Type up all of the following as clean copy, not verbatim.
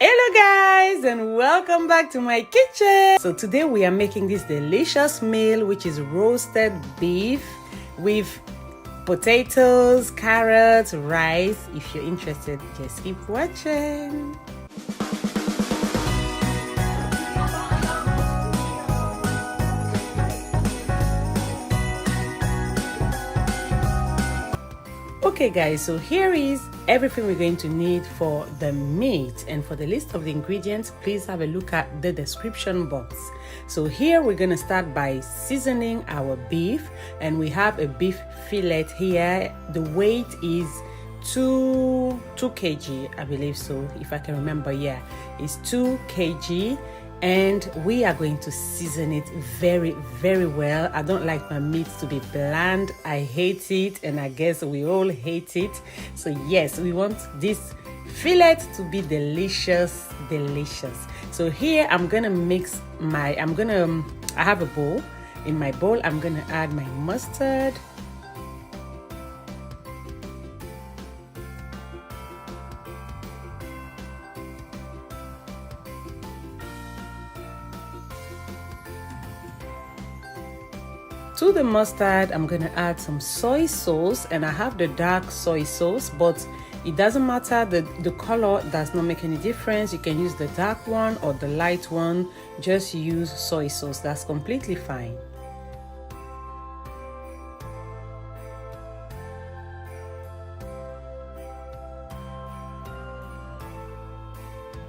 Hello guys, and welcome back to my kitchen. So today we are making this delicious meal, which is roasted beef with potatoes, carrots, rice. If you're interested, just keep watching. Okay guys, so here is everything we're going to need for the meat, and for the list of the ingredients, please have a look at the description box. So here we're going to start by seasoning our beef, and we have a beef fillet here. The weight is 2 kg, I believe, so if I can remember. Yeah, it's 2 kg. And we are going to season it very, very well. I don't like my meat to be bland. I hate it, and I guess we all hate it. So yes, we want this fillet to be delicious. So here I'm gonna mix my, I have a bowl. In my bowl, I'm gonna add my mustard, to the mustard, I'm gonna add some soy sauce, and I have the dark soy sauce, but it doesn't matter, the color does not make any difference. You can use the dark one or the light one, just use soy sauce, that's completely fine.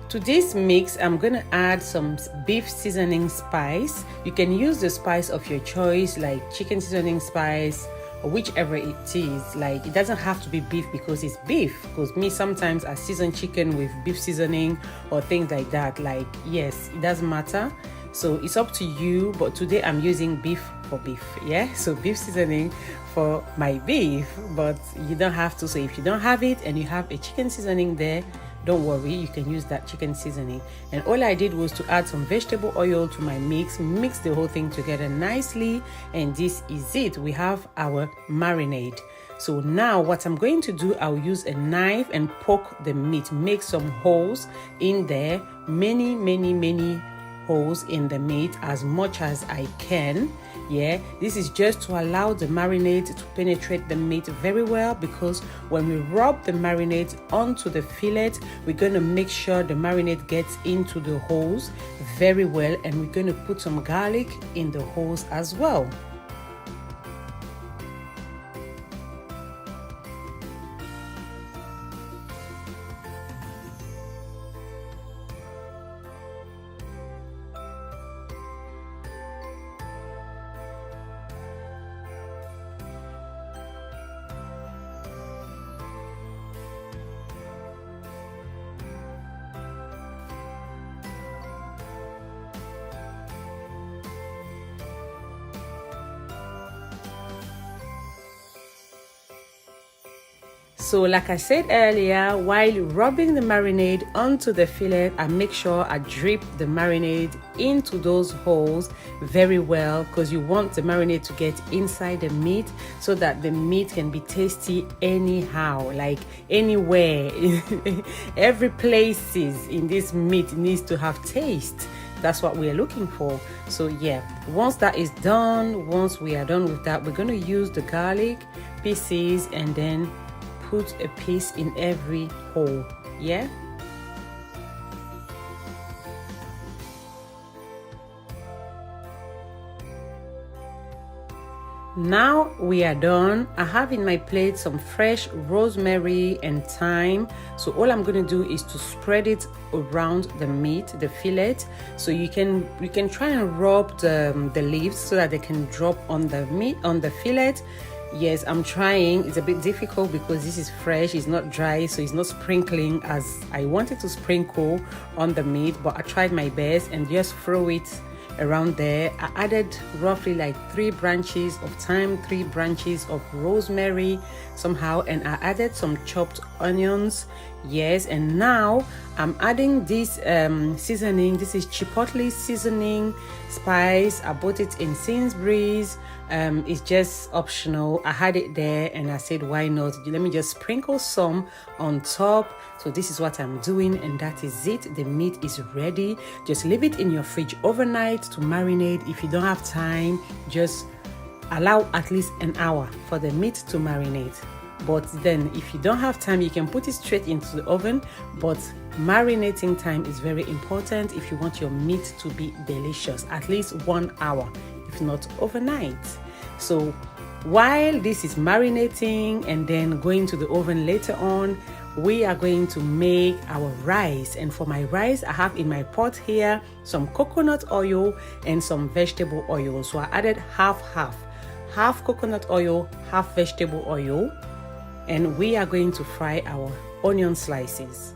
To this mix, I'm gonna add some beef seasoning spice. You can use the spice of your choice, like chicken seasoning spice or whichever it is. Like, it doesn't have to be beef because it's beef. Because me, sometimes I season chicken with beef seasoning or things like that. Like, yes, it doesn't matter. So it's up to you, but today I'm using beef for beef. Yeah, so beef seasoning for my beef, but you don't have to. So if you don't have it and you have a chicken seasoning there, don't worry, you can use that chicken seasoning. And all I did was to add some vegetable oil to my mix the whole thing together nicely, and this is it. We have our marinade. So now what I'm going to do, I'll use a knife and poke the meat, make some holes in there, many holes in the meat, as much as I can. Yeah, this is just to allow the marinade to penetrate the meat very well, because when we rub the marinade onto the fillet, we're going to make sure the marinade gets into the holes very well, and we're going to put some garlic in the holes as well. So like I said earlier, while rubbing the marinade onto the fillet, I make sure I drip the marinade into those holes very well, because you want the marinade to get inside the meat so that the meat can be tasty anyhow, like anywhere. Every places in this meat needs to have taste. That's what we're looking for. So yeah, once that is done, once we are done with that, we're going to use the garlic pieces and then put a piece in every hole. Yeah, now we are done. I have in my plate some fresh rosemary and thyme. So all I'm going to do is to spread it around the meat, the fillet. So you can try and rub the leaves so that they can drop on the meat, on the fillet. Yes, I'm trying. It's a bit difficult because this is fresh, it's not dry, so it's not sprinkling as I wanted to sprinkle on the meat, but I tried my best and just throw it around there. I added roughly like 3 branches of thyme, 3 branches of rosemary somehow, and I added some chopped onions. Yes, and now I'm adding this seasoning. This is chipotle seasoning spice. I bought it in Sainsbury's. It's just optional. I had it there and I said, why not? Let me just sprinkle some on top. So this is what I'm doing, and that is it. The meat is ready. Just leave it in your fridge overnight to marinate. If you don't have time, just allow at least an hour for the meat to marinate. But then if you don't have time, you can put it straight into the oven. But marinating time is very important if you want your meat to be delicious. At least 1 hour, if not overnight. So while this is marinating and then going to the oven later on, we are going to make our rice. And for my rice, I have in my pot here some coconut oil and some vegetable oil. So I added half coconut oil, half vegetable oil. And we are going to fry our onion slices.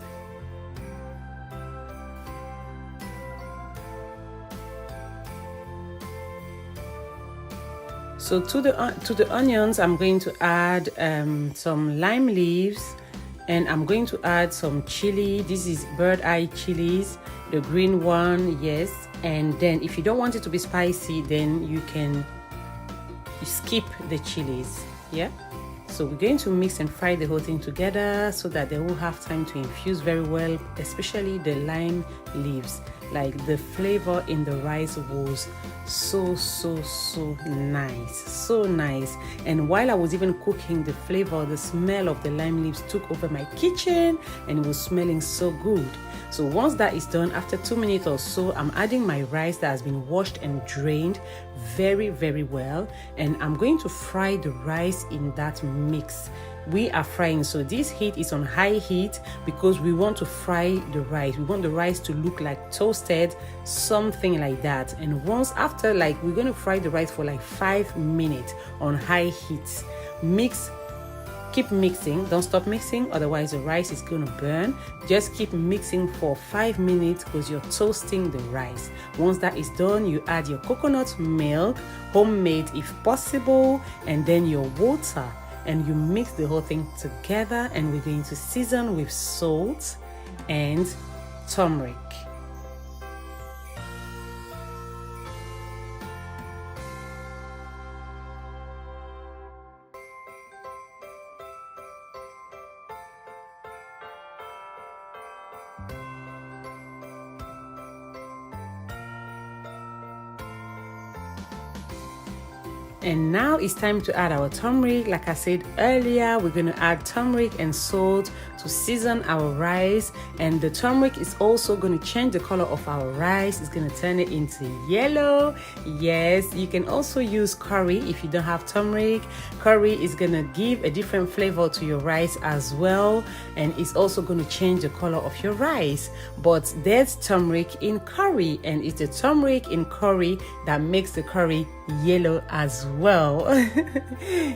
So to the onions, I'm going to add some lime leaves, and I'm going to add some chili. This is bird eye chilies, the green one, yes. And then if you don't want it to be spicy, then you can skip the chilies, yeah. So we're going to mix and fry the whole thing together so that they will have time to infuse very well, especially the lime leaves. Like the flavor in the rice was so nice, so nice. And while I was even cooking, the flavor, the smell of the lime leaves took over my kitchen and it was smelling so good. So once that is done, after 2 minutes or so, I'm adding my rice that has been washed and drained very well, and I'm going to fry the rice in that mix. We are frying, so this heat is on high heat because we want to fry the rice. We want the rice to look like toasted, something like that. And once after, like, we're going to fry the rice for like 5 minutes on high heat. Mix, keep mixing, don't stop mixing, otherwise the rice is going to burn. Just keep mixing for 5 minutes because you're toasting the rice. Once that is done, you add your coconut milk, homemade if possible, and then your water. And you mix the whole thing together, and we're going to season with salt and turmeric. And now it's time to add our turmeric. Like I said earlier, we're going to add turmeric and salt to season our rice. And the turmeric is also going to change the color of our rice. It's going to turn it into yellow. Yes, you can also use curry if you don't have turmeric. Curry is going to give a different flavor to your rice as well. And it's also going to change the color of your rice. But there's turmeric in curry, and it's the turmeric in curry that makes the curry yellow as well.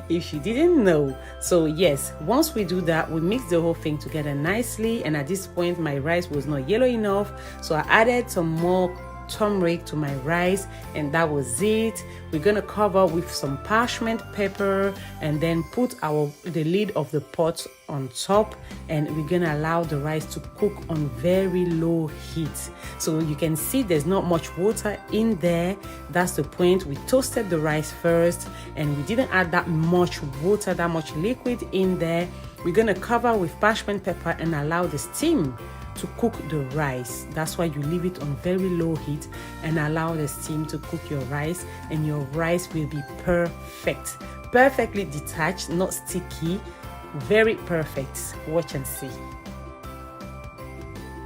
If you didn't know. So yes, once we do that, we mix the whole thing together nicely, and at this point my rice was not yellow enough, so I added some more turmeric to my rice, and that was it. We're gonna cover with some parchment paper and then put the lid of the pot on top, and we're gonna allow the rice to cook on very low heat. So you can see there's not much water in there. That's the point. We toasted the rice first, and we didn't add that much water, that much liquid in there. We're gonna cover with parchment paper and allow the steam to cook the rice. That's why you leave it on very low heat and allow the steam to cook your rice, and your rice will be perfectly detached, not sticky, very perfect. Watch and see.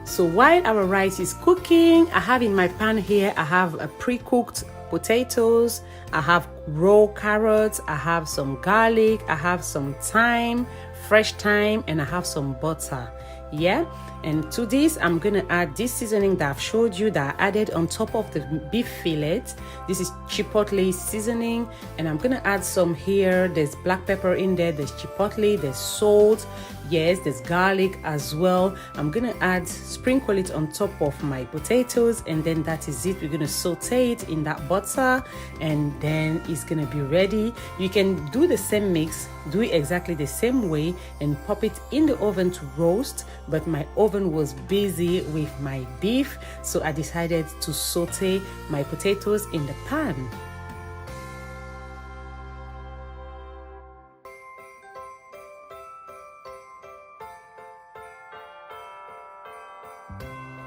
So while our rice is cooking, I have in my pan here, I have a pre-cooked potatoes, I have raw carrots, I have some garlic, I have some thyme, fresh thyme, and I have some butter. Yeah, And to this, I'm gonna add this seasoning that I've showed you that I added on top of the beef fillet. This is chipotle seasoning, and I'm gonna add some here. There's black pepper in there, there's chipotle, there's salt, yes, there's garlic as well. I'm gonna sprinkle it on top of my potatoes, and then that is it. We're gonna saute it in that butter, and then it's gonna be ready. You can do the same mix, do it exactly the same way, and pop it in the oven to roast, but my oven was busy with my beef, so I decided to saute my potatoes in the pan.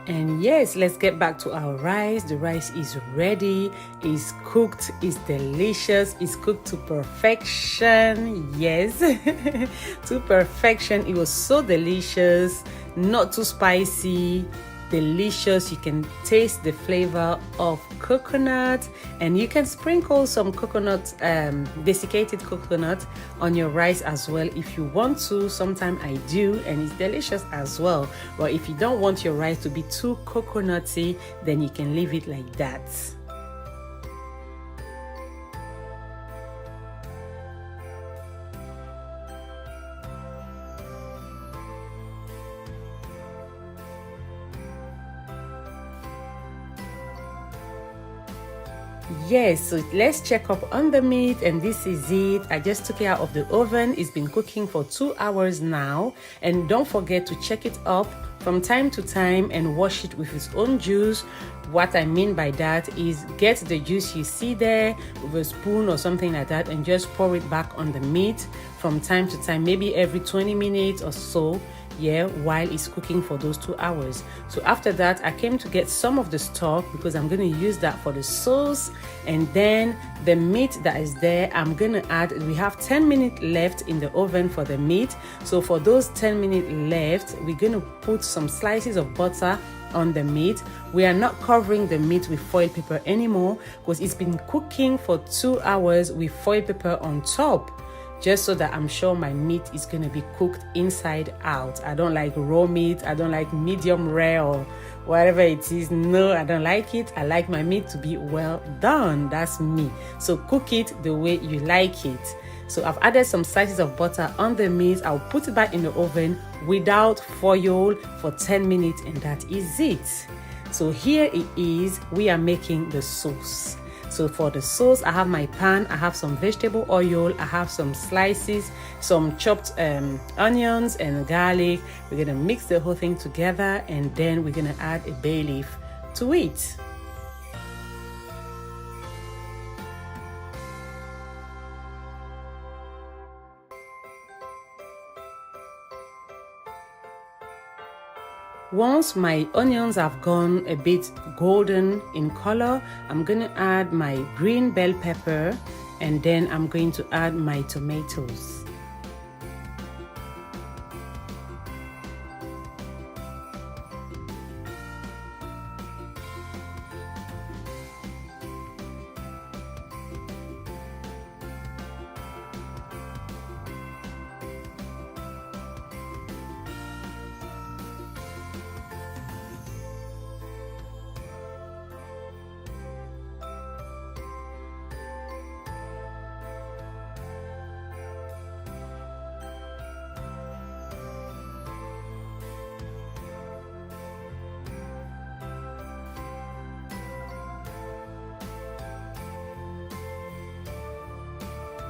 And yes, let's get back to our rice. The rice is ready, it's cooked, it's delicious, it's cooked to perfection. Yes, to perfection. It was so delicious, not too spicy, delicious. You can taste the flavor of coconut, and you can sprinkle some coconut, desiccated coconut on your rice as well if you want to. Sometimes I do, and it's delicious as well. But if you don't want your rice to be too coconutty, then you can leave it like that. Yes, so let's check up on the meat, and this is it. I just took it out of the oven. It's been cooking for 2 hours now, and don't forget to check it up from time to time and wash it with its own juice. What I mean by that is get the juice you see there with a spoon or something like that, and just pour it back on the meat from time to time, maybe every 20 minutes or so. Yeah, while it's cooking for those 2 hours. So after that, I came to get some of the stock because I'm going to use that for the sauce. And then the meat that is there, I'm going to add. We have 10 minutes left in the oven for the meat. So for those 10 minutes left, we're going to put some slices of butter on the meat. We are not covering the meat with foil paper anymore because it's been cooking for 2 hours with foil paper on top, just so that I'm sure my meat is going to be cooked inside out. I don't like raw meat. I don't like medium rare or whatever it is. No, I don't like it. I like my meat to be well done. That's me. So cook it the way you like it. So I've added some slices of butter on the meat. I'll put it back in the oven without foil for 10 minutes, and that is it. So here it is. We are making the sauce. So for the sauce, I have my pan, I have some vegetable oil, I have some slices, some chopped onions and garlic. We're gonna mix the whole thing together, and then we're gonna add a bay leaf to it. Once my onions have gone a bit golden in color, I'm going to add my green bell pepper, and then I'm going to add my tomatoes.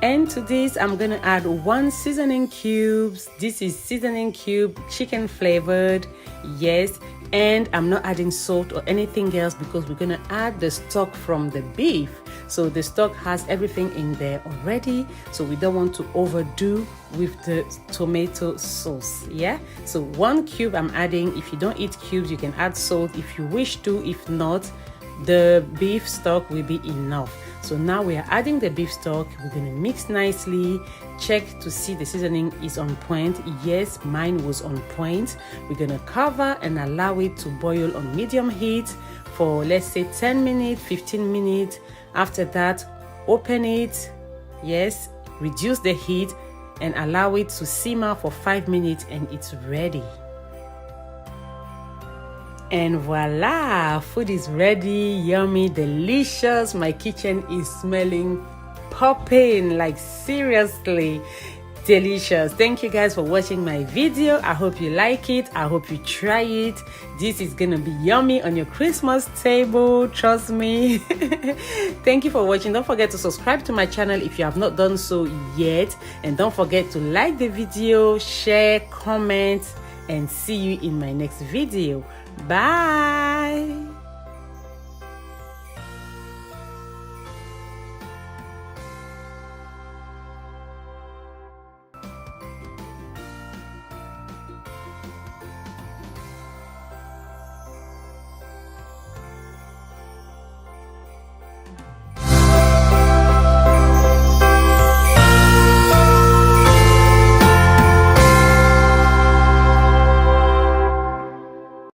And to this, I'm gonna add 1 seasoning cubes. This is seasoning cube, chicken flavored, yes. And I'm not adding salt or anything else because we're gonna add the stock from the beef. So the stock has everything in there already. So we don't want to overdo with the tomato sauce, yeah? So 1 cube I'm adding. If you don't eat cubes, you can add salt if you wish to. If not, the beef stock will be enough. So now we are adding the beef stock. We're going to mix nicely, check to see the seasoning is on point. Yes, mine was on point. We're going to cover and allow it to boil on medium heat for, let's say, 10 minutes, 15 minutes. After that, open it, yes, reduce the heat and allow it to simmer for 5 minutes, and it's ready. And voila, food is ready, yummy, delicious. My kitchen is smelling popping, like seriously delicious. Thank you guys for watching my video. I hope you like it. I hope you try it. This is gonna be yummy on your Christmas table, trust me. Thank you for watching. Don't forget to subscribe to my channel if you have not done so yet, and don't forget to like the video, share, comment, and see you in my next video. Bye.